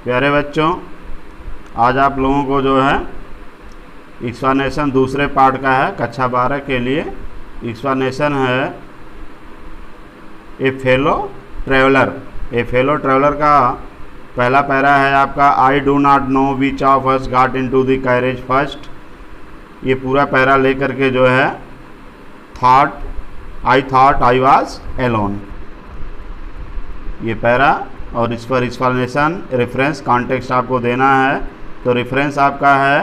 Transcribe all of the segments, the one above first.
प्यारे बच्चों, आज आप लोगों को जो है एक्सप्लेनेशन दूसरे पार्ट का है कक्षा 12 के लिए। एक्सप्लेनेशन है a fellow traveller. A fellow traveller का पहला पैरा है आपका, I do not know which of us got into the carriage first. ये पूरा पैरा लेकर के जो है I thought I was alone, ये पैरा, और इस पर एक्सप्लेनेशन रेफरेंस कॉन्टेक्स्ट आपको देना है। तो रेफरेंस आपका है,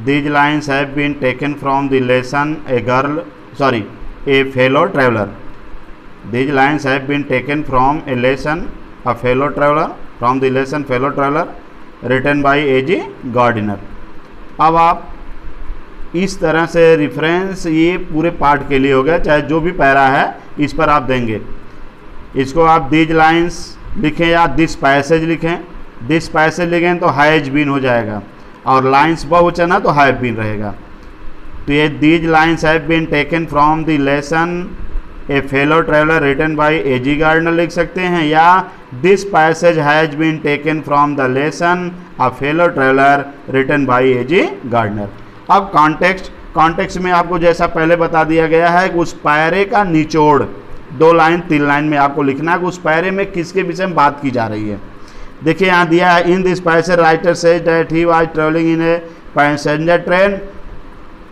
these lines have been taken from the lesson a fellow traveller. These lines have been taken from a lesson a fellow traveller, from the lesson fellow traveller written by A G. Gardiner. अब आप इस तरह से reference ये पूरे part के लिए हो गया, चाहे जो भी पैरा है इस पर आप देंगे। इसको आप दीज लाइन्स लिखें या दिस पैसेज लिखें। दिस पैसेज लिखें तो हैज बीन हो जाएगा, और लाइन्स बहुवचन है तो हैव बीन रहेगा। तो ये these lines have been taken from the lesson a fellow traveller written by A G. Gardiner लिख सकते हैं, या this passage has been taken from the lesson a fellow traveller written by A G. Gardiner. अब context में आपको जैसा पहले बता दिया गया है कि उस पैरे का निचोड़ 2 लाइन 3 लाइन में आपको लिखना है कि उस पैरे में किसके विषय में बात की जा रही है। देखिए यहाँ दिया है, in this passage writer says that he was travelling in a passenger train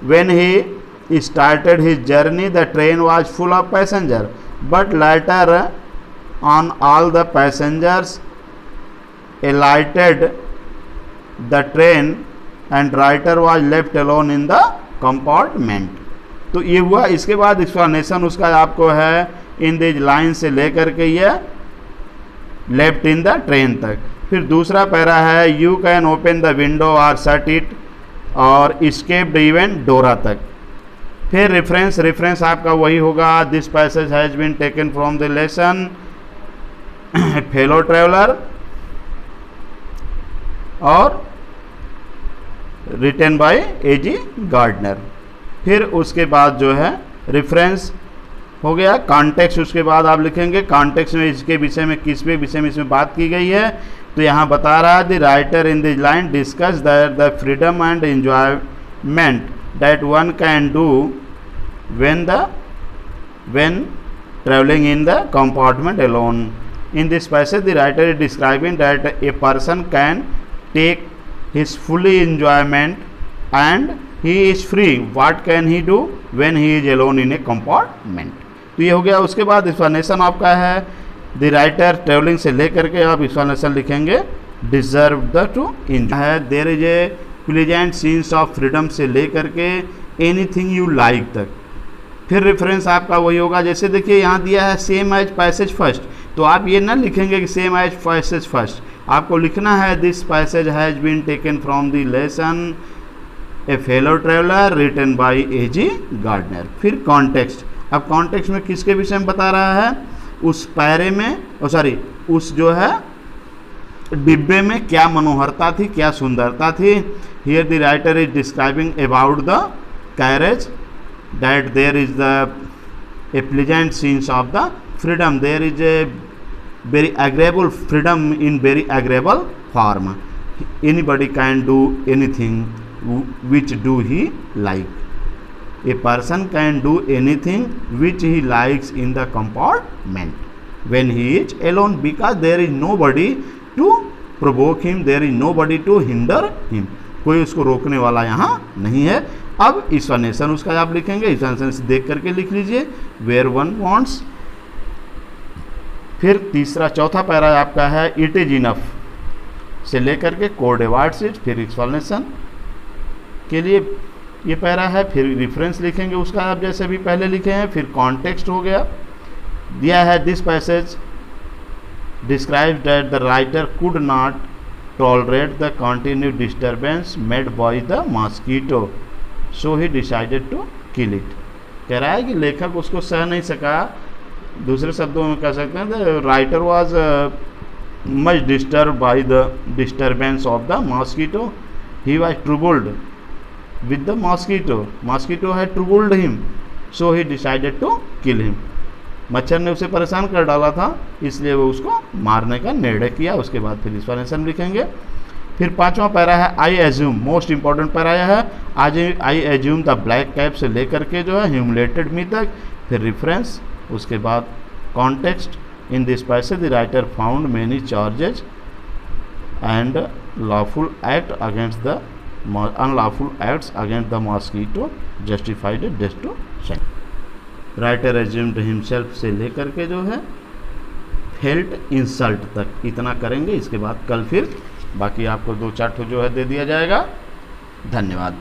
when he started his journey the train was full of passenger but later on all the passengers alighted the train and writer was left alone in the compartment. तो ये हुआ। इसके बाद explanation उसका आपको है, in this line से लेकर के ये लेफ्ट इन द ट्रेन तक। फिर दूसरा पैरा है, you can open the window और शट इट और एस्केप्ड इवन डोरा तक। फिर रेफरेंस आपका वही होगा, this passage has been taken from the lesson fellow traveller और रिटन बाय ए.जी. गार्डिनर। फिर उसके बाद जो है रेफरेंस हो गया। कॉन्टेक्स्ट उसके बाद आप लिखेंगे, कॉन्टेक्स्ट में इसके विषय में किस पे विषय में इसमें बात की गई है। तो यहाँ बता रहा है, the writer in this line discuss the freedom and enjoyment that one can do when traveling in the compartment alone. In this passage the writer is describing that a person can take his fully enjoyment and he is free. What can he do when he is alone in a compartment? तो ये हो गया। उसके बाद explanation आपका है, the writer travelling से लेकर के आप एक्सप्लेनेशन लिखेंगे, डिजर्व द टू एंजॉय है, there is a pleasant scenes of freedom से लेकर के एनीथिंग यू लाइक तक। फिर रेफरेंस आपका वही होगा, जैसे देखिए यहाँ दिया है सेम एज पैसेज फर्स्ट, तो आप ये ना लिखेंगे कि सेम एज पैसेज फर्स्ट, आपको लिखना है this passage has been taken from the lesson a fellow traveller written by A G. Gardiner. फिर कॉन्टेक्स्ट, अब कॉन्टेक्स्ट में किसके विषय में बता रहा है, उस पैरे में उस जो है डिब्बे में क्या मनोहरता थी, क्या सुंदरता थी। Here the writer is describing about the carriage that there is a pleasant sense of the freedom, there is a very agreeable freedom in very agreeable form. Anybody can do anything which do he like. A person can do anything which he likes in the compartment when he is alone, because there is nobody to provoke him, there is nobody to hinder him. कोई उसको रोकने वाला यहाँ नहीं है। अब explanation उसका आप लिखेंगे, एक्सप्लेनेशन देख करके लिख लीजिए, वेयर वन वांट्स। फिर चौथा पैरा आपका है, इट इज इनफ से लेकर के कोड अवार्ड्स इट। फिर एक्सप्लेनेशन के लिए ये पैरा है। फिर रेफरेंस लिखेंगे उसका आप जैसे भी पहले लिखे हैं। फिर कॉन्टेक्स्ट हो गया, दिया है this passage describe that the writer could not tolerate the continued disturbance made by the mosquito, so he decided to kill it. कह रहा है कि लेखक उसको सह नहीं सका, दूसरे शब्दों में कह सकते हैं the writer was much disturb by the disturbance of the mosquito, he was troubled with the mosquito, mosquito had troubled him, so he decided to kill him. मच्छर ने उसे परेशान कर डाला था, इसलिए वो उसको मारने का निर्णय किया। उसके बाद फिर एक्सप्लेनेशन लिखेंगे। फिर पांचवा पैरा है I assume, most important para है आज I assume the black cap से लेकर के जो है ह्यूमिलेटेड मी तक। फिर रेफरेंस, उसके बाद context. In this passage the writer found many charges and lawful act against the unlawful acts against the mosquito justified destruction. Writer assumed himself से लेकर के जो है felt insult तक इतना करेंगे। इसके बाद कल फिर बाकी आपको 2-4 जो है दे दिया जाएगा। धन्यवाद।